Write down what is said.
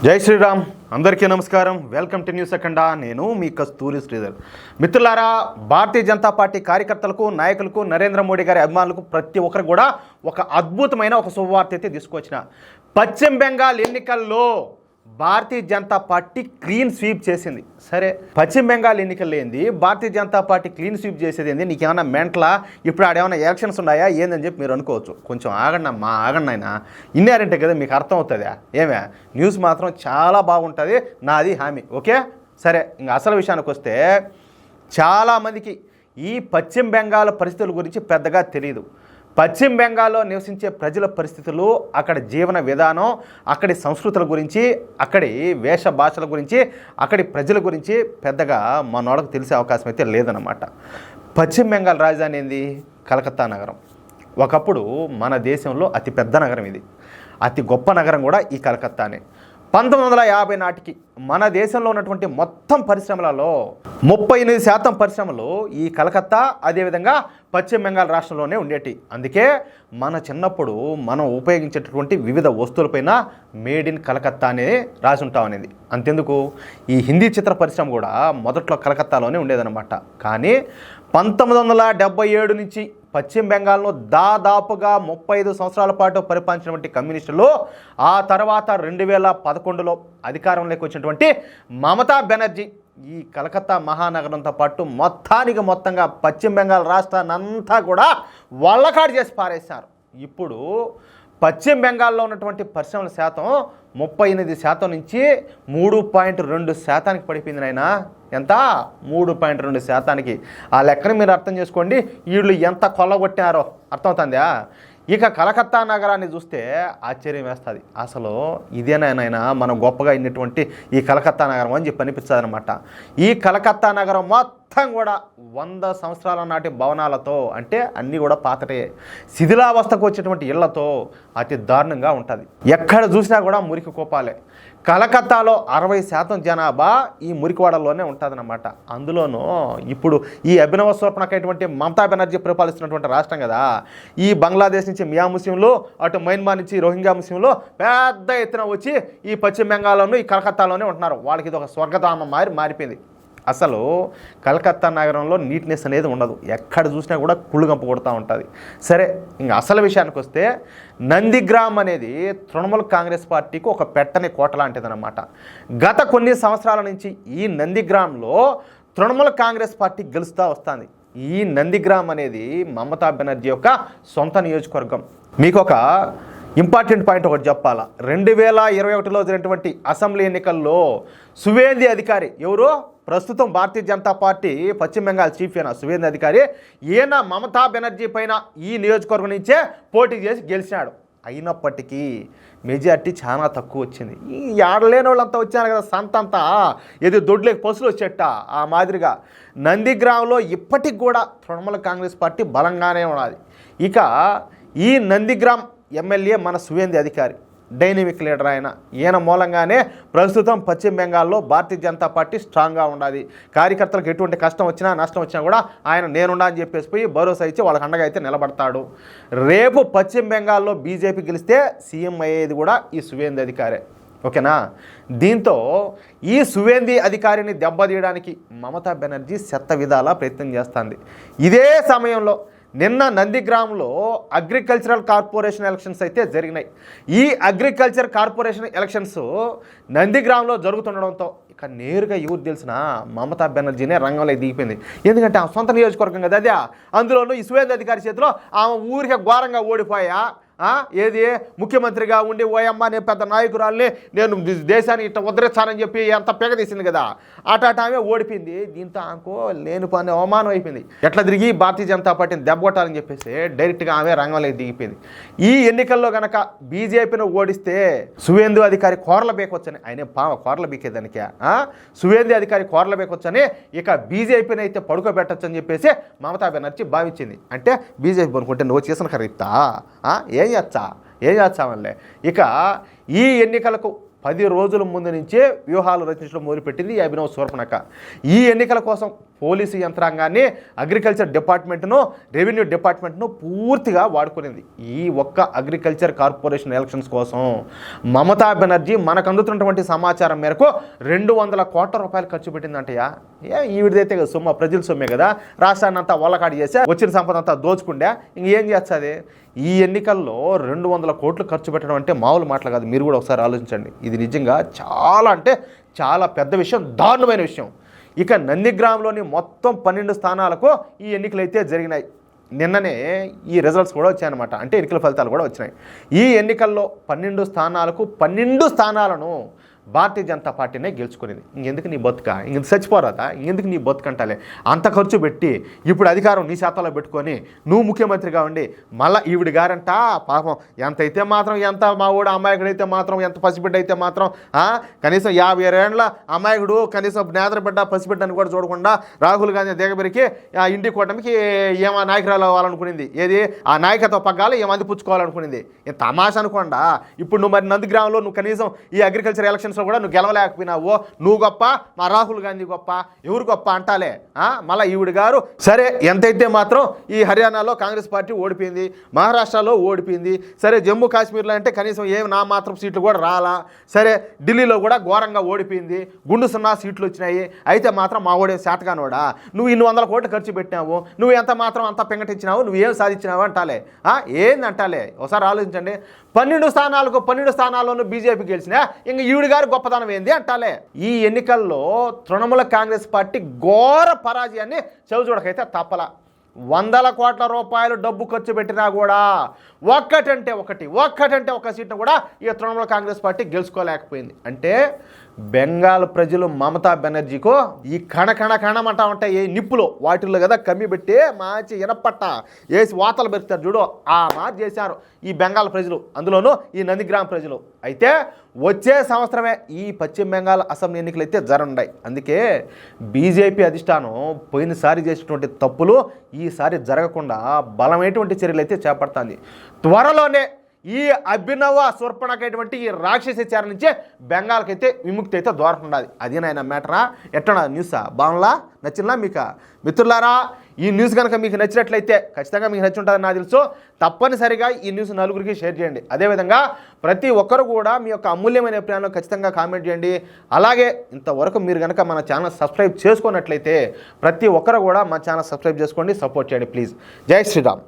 జై శ్రీరామ్. అందరికీ నమస్కారం. వెల్కమ్ టు న్యూస్ అఖండ. నేను మీ కస్తూరి శ్రీధర్. మిత్రులారా, భారతీయ జనతా పార్టీ కార్యకర్తలకు, నాయకులకు, నరేంద్ర మోడీ గారి అభిమానులకు ప్రతి ఒక్కరు కూడా ఒక అద్భుతమైన ఒక శుభవార్త అయితే తీసుకొచ్చిన. పశ్చిమ బెంగాల్ ఎన్నికల్లో Bharatiya Janata party clean sweep చేసింది. సరే, పశ్చిమ బెంగాల్ ఎన్నికల్లో ఏంది Bharatiya Janata party clean sweep చేసేది ఏంది? నీకేమన్నా మెంటలా? ఇప్పుడు ఆడేమన్నా ఎలక్షన్స్ ఉన్నాయా ఏందని చెప్పి మీరు అనుకోవచ్చు. కొంచెం ఆగండి అమ్మా, ఆగండి ఆయన. ఇన్నారంటే కదా మీకు అర్థం అవుతుందా? ఏమే న్యూస్ మాత్రం చాలా బాగుంటుంది, నాది హామీ. ఓకే, సరే. ఇంకా అసలు విషయానికి వస్తే చాలామందికి ఈ పశ్చిమ బెంగాల్ పరిస్థితుల గురించి పెద్దగా తెలియదు. పశ్చిమ బెంగాల్లో నివసించే ప్రజల పరిస్థితులు, అక్కడి జీవన విధానం, అక్కడి సంస్కృతుల గురించి, అక్కడి వేష భాషల గురించి, అక్కడి ప్రజల గురించి పెద్దగా మనోళ్ళకి తెలిసే అవకాశం అయితే లేదన్నమాట. పశ్చిమ బెంగాల్ రాజధాని ఏంది? కలకత్తా నగరం. ఒకప్పుడు మన దేశంలో అతిపెద్ద నగరం ఇది. అతి గొప్ప నగరం కూడా ఈ కలకత్తానే. 1950 నాటికి మన దేశంలో ఉన్నటువంటి మొత్తం పరిశ్రమలలో 38% పరిశ్రమలు ఈ కలకత్తా, అదేవిధంగా పశ్చిమ బెంగాల్ రాష్ట్రంలోనే ఉండేటి. అందుకే మన చిన్నప్పుడు మనం ఉపయోగించేటటువంటి వివిధ వస్తువులపైన మేడ్ ఇన్ కలకత్తా అనేది రాసి ఉంటాం అనేది. అంతెందుకు, ఈ హిందీ చిత్ర పరిశ్రమ కూడా మొదట్లో కలకత్తాలోనే ఉండేదన్నమాట. కానీ 1977 నుంచి పశ్చిమ బెంగాల్ను దాదాపుగా 35 సంవత్సరాల పాటు పరిపాలించినటువంటి కమ్యూనిస్టులు, ఆ తర్వాత 2011లో అధికారంలోకి వచ్చినటువంటి మమతా బెనర్జీ ఈ కలకత్తా మహానగరంతో పాటు మొత్తంగా పశ్చిమ బెంగాల్ రాష్ట్రాన్ని అంతా కూడా వల్లకాడు చేసి పారేశారు. ఇప్పుడు పశ్చిమ బెంగాల్లో ఉన్నటువంటి పరిశ్రమల శాతం 38% నుంచి 3.2% పడిపోయింది నాయన. ఎంత? 3.2%. ఆ లెక్కని మీరు అర్థం చేసుకోండి, వీళ్ళు ఎంత కొల్లగొట్టారో అర్థమవుతుందా? ఇక కలకత్తా నగరాన్ని చూస్తే ఆశ్చర్యం వేస్తుంది. అసలు ఇదేనాయన మనం గొప్పగా అయినటువంటి ఈ కలకత్తా నగరం అని చెప్పి అనిపిస్తుంది అనమాట. ఈ కలకత్తా నగరం మొత్తం కూడా 100 సంవత్సరాల నాటి భవనాలతో, అంటే అన్నీ కూడా పాతటే, శిథిలావస్థకు వచ్చేటువంటి ఇళ్లతో అతి దారుణంగా ఉంటుంది. ఎక్కడ చూసినా కూడా మురికి కోపాలే. కలకత్తాలో 60% జనాభా ఈ మురికివాడల్లోనే ఉంటుందన్నమాట. అందులోనూ ఇప్పుడు ఈ అభినవ స్వప్నకైనటువంటి మమతా బెనర్జీ పరిపాలిస్తున్నటువంటి రాష్ట్రం కదా. ఈ బంగ్లాదేశ్ నుంచి మియా ముస్లింలు, అటు మయన్మార్ నుంచి రోహింగ్యా ముస్లింలు పెద్ద ఎత్తున వచ్చి ఈ పశ్చిమ బెంగాల్లోనూ ఈ కలకత్తాలోనే ఉంటున్నారు. వాళ్ళకి ఇది ఒక స్వర్గధామం మారిపోయింది. అసలు కలకత్తా నగరంలో నీట్నెస్ అనేది ఉండదు. ఎక్కడ చూసినా కూడా కుళ్ళుగంప కొడుతూ ఉంటుంది. సరే, ఇంకా అసలు విషయానికి వస్తే నందిగ్రామ్ అనేది తృణమూల్ కాంగ్రెస్ పార్టీకి ఒక పెట్టని కోట లాంటిదన్నమాట. గత కొన్ని సంవత్సరాల నుంచి ఈ నందిగ్రామ్లో తృణమూల్ కాంగ్రెస్ పార్టీ గెలుస్తూ వస్తుంది. ఈ నందిగ్రామ్ అనేది మమతా బెనర్జీ యొక్క సొంత నియోజకవర్గం. మీకు ఒక ఇంపార్టెంట్ పాయింట్ ఒకటి చెప్పాలా. 2021లో జరిగినటువంటి అసెంబ్లీ ఎన్నికల్లో సువేంది అధికారి, ఎవరు ప్రస్తుతం భారతీయ జనతా పార్టీ పశ్చిమ బెంగాల్ చీఫ్ అయిన సువేంది అధికారి, ఈయన మమతా బెనర్జీ పైన ఈ నియోజకవర్గం నుంచే పోటీ చేసి గెలిచినాడు. అయినప్పటికీ మెజార్టీ చాలా తక్కువ వచ్చింది. ఈ ఆడలేని వాళ్ళంతా వచ్చారు కదా, సంతంతా ఏది దొడ్లేకి పసులు వచ్చేట ఆ మాదిరిగా నందిగ్రామ్లో ఇప్పటికి కూడా తృణమూల్ కాంగ్రెస్ పార్టీ బలంగానే ఉన్నది. ఇక ఈ నందిగ్రామ్ ఎమ్మెల్యే మన సువేంది అధికారి, డైనమిక్ లీడర్ ఆయన. ఈయన మూలంగానే ప్రస్తుతం పశ్చిమ బెంగాల్లో భారతీయ జనతా పార్టీ స్ట్రాంగ్గా ఉండాలి. కార్యకర్తలకు ఎటువంటి కష్టం వచ్చినా నష్టం వచ్చినా కూడా ఆయన నేనున్నా అని చెప్పేసి పోయి భరోసా ఇచ్చి వాళ్ళకి అండగా అయితే నిలబడతాడు. రేపు పశ్చిమ బెంగాల్లో బీజేపీ గెలిస్తే సీఎం అయ్యేది కూడా ఈ సువేంది అధికారే. ఓకేనా? దీంతో ఈ సువేంది అధికారిని దెబ్బతీయడానికి మమతా బెనర్జీ శత విధాలా ప్రయత్నం చేస్తుంది. ఇదే సమయంలో నిన్న నందిగ్రామ్లో అగ్రికల్చరల్ కార్పొరేషన్ ఎలక్షన్స్ అయితే జరిగినాయి. ఈ అగ్రికల్చర్ కార్పొరేషన్ ఎలక్షన్స్ నందిగ్రామ్లో జరుగుతుండడంతో ఇక నేరుగా ఎవరు తెలిసిన మమతా బెనర్జీనే రంగంలో దిగిపోయింది. ఎందుకంటే ఆ సొంత నియోజకవర్గం కదా అది. అందులోనూ ఈ సువేంది అధికారి చేతిలో ఆమె ఊరికే ఘోరంగా ఓడిపోయా. ఏది ముఖ్యమంత్రిగా ఉండి ఓయమ్మ నేను పెద్ద నాయకురాల్ని, నేను దేశాన్ని ఇట్లా ఉద్ధరిస్తానని చెప్పి ఎంత పెగదీసింది కదా, ఆమె ఓడిపోయింది. దీంతో ఆమెకు లేని పని అవమానం అయిపోయింది. ఎట్లా తిరిగి భారతీయ జనతా పార్టీని దెబ్బకొట్టాలని చెప్పేసి డైరెక్ట్గా ఆమె రంగంలోకి దిగిపోయింది. ఈ ఎన్నికల్లో కనుక బీజేపీని ఓడిస్తే సువేందు అధికారి కోరల బేకొచ్చని, ఆయన కోరల బీకేదానికి సువేందు అధికారి కోరల బేకొచ్చని ఇక బీజేపీని అయితే పడుకోబెట్టచ్చని చెప్పేసి మమతా బెనర్జీ భావించింది. అంటే బీజేపీ అనుకుంటే నువ్వు చేసిన ఖరీదా ఏం చేస్తామల్లే. ఇక ఈ ఎన్నికలకు 10 రోజుల ముందు నుంచే వ్యూహాలు రచించడం మొదలుపెట్టింది ఈ అభినవ్ శూర్పణఖ. ఈ ఎన్నికల కోసం పోలీసు యంత్రాంగాన్ని, అగ్రికల్చర్ డిపార్ట్మెంట్ను, రెవెన్యూ డిపార్ట్మెంట్ను పూర్తిగా వాడుకునేది ఈ ఒక్క అగ్రికల్చర్ కార్పొరేషన్ ఎలక్షన్స్ కోసం. మమతా బెనర్జీ మనకు అందుతున్నటువంటి సమాచారం మేరకు 200 కోట్ల రూపాయలు ఖర్చు పెట్టిందంటయ్యా. ఈవిడదైతే కదా సొమ్ము, ప్రజల సొమ్మే కదా, రాష్ట్రాన్ని అంతా ఒళ్ళకాడి చేసా, వచ్చిన సంపద అంతా దోచుకుంటే ఇంకేం చేస్తుంది? ఈ ఎన్నికల్లో 200 కోట్లు ఖర్చు పెట్టడం అంటే మామూలు మాటలు కాదు. మీరు కూడా ఒకసారి ఆలోచించండి. ఇది నిజంగా చాలా అంటే చాలా పెద్ద విషయం, దారుణమైన విషయం. ఇక నందిగ్రామ్లోని మొత్తం 12 స్థానాలకు ఈ ఎన్నికలు అయితే జరిగినాయి. నిన్ననే ఈ రిజల్ట్స్ కూడా వచ్చాయన్నమాట, అంటే ఎన్నికల ఫలితాలు కూడా వచ్చినాయి. ఈ ఎన్నికల్లో 12 స్థానాలకు 12 స్థానాలను భారతీయ జనతా పార్టీనే గెలుచుకునేది. ఇంకెందుకు నీ బతుక, ఇంక చచ్చిపోరాదా, ఇంకెందుకు నీ బతుకంటాలే అంత ఖర్చు పెట్టి ఇప్పుడు అధికారం నీ శాతంలో పెట్టుకొని నువ్వు ముఖ్యమంత్రిగా ఉండి మళ్ళీ ఈవిడి గారంట పాపం ఎంత అయితే మాత్రం, ఎంత మా ఊడు అమాయకుడైతే మాత్రం, ఎంత పసిబిడ్డ అయితే మాత్రం, కనీసం 50 ఏళ్ళ అమాయకుడు కనీసం నేదరబిడ్డ పసిబిడ్డని కూడా చూడకుండా రాహుల్ గాంధీ దిగబెరికి ఇండి కూటమికి ఏమో నాయకురాలు అవ్వాలనుకునింది. ఏది ఆ నాయకత్వ పగ్గాలు ఏమంది పుచ్చుకోవాలనుకునింది. తమాషా అనుకోండా. ఇప్పుడు నువ్వు మరి నందిగ్రామంలో నువ్వు కనీసం ఈ అగ్రికల్చర్ ఎలక్షన్ కూడా నువ్వు గెలవలేకపోయినావు. నువ్వు గొప్ప, మా రాహుల్ గాంధీ గొప్ప, ఎవరు గొప్ప అంటాలే. మళ్ళీ ఈవిడ గారు సరే ఎంతైతే మాత్రం ఈ హర్యానాలో కాంగ్రెస్ పార్టీ ఓడిపోయింది, మహారాష్ట్రలో ఓడిపోయింది, సరే జమ్మూ కాశ్మీర్లో అంటే కనీసం ఏమి నా మాత్రం సీట్లు కూడా రాలా, సరే ఢిల్లీలో కూడా ఘోరంగా ఓడిపోయింది, గుండు 0 సీట్లు వచ్చినాయి, అయితే మాత్రం మా ఓడే శాతగానోడా, నువ్వు 200 కోట్లు ఖర్చు పెట్టినావు, నువ్వు ఎంత మాత్రం అంత పెంకటించినావు, నువ్వేం సాధించినావు అంటాలే. ఏంది అంటాలే? ఒకసారి ఆలోచించండి. 12 స్థానాల్లోనూ బీజేపీ గెలిచినా ఇంక ఈవిడ గారు గొప్పతనం ఏంది అంటాలే. ఈ ఎన్నికల్లో తృణమూల కాంగ్రెస్ పార్టీ ఘోర పరాజయాన్ని చవిచూడకైతే తప్పల. 100 కోట్ల రూపాయలు డబ్బు ఖర్చు పెట్టినా కూడా ఒక్కటంటే ఒక సీట్ను కూడా ఈ తృణమూల కాంగ్రెస్ పార్టీ గెలుచుకోలేకపోయింది. అంటే బెంగాల్ ప్రజలు మమతా బెనర్జీకు ఈ కణమంటా ఉంటాయి ఏ నిప్పులో వాటిల్లో కదా కమ్మి పెట్టి మంచి ఇనపట్ట వేసి వాతలు పెడతారు చూడు, ఆ మాట చేశారు ఈ బెంగాల్ ప్రజలు, అందులోనూ ఈ నందిగ్రామ్ ప్రజలు. అయితే వచ్చే సంవత్సరమే ఈ పశ్చిమ బెంగాల్ అసెంబ్లీ ఎన్నికలు అయితే జరగనున్నాయి. అందుకే బీజేపీ అధిష్టానం పోయినసారి చేసినటువంటి తప్పులు ఈసారి జరగకుండా బలమైనటువంటి చర్యలు అయితే చేపడుతుంది. త్వరలోనే ఈ అభినవ శూర్పణకైనటువంటి ఈ రాక్షసాచారం నుంచే బెంగాల్కి అయితే విముక్తి అయితే దొరకనున్నది. అది నాయన మ్యాటరా. ఎట్టనా న్యూసా బాగుంలా, నచ్చిందా మీకు? మిత్రులారా, ఈ న్యూస్ కనుక మీకు నచ్చినట్లయితే ఖచ్చితంగా మీకు నచ్చి ఉంటుందని నాకు తెలుసు. తప్పనిసరిగా ఈ న్యూస్ నలుగురికి షేర్ చేయండి. అదేవిధంగా ప్రతి ఒక్కరు కూడా మీ యొక్క అమూల్యమైన అభిప్రాయాలను ఖచ్చితంగా కామెంట్ చేయండి. అలాగే ఇంతవరకు మీరు కనుక మన ఛానల్ సబ్స్క్రైబ్ చేసుకున్నట్లయితే ప్రతి ఒక్కరు కూడా మా ఛానల్ సబ్స్క్రైబ్ చేసుకోండి, సపోర్ట్ చేయండి ప్లీజ్. జై శ్రీరామ్.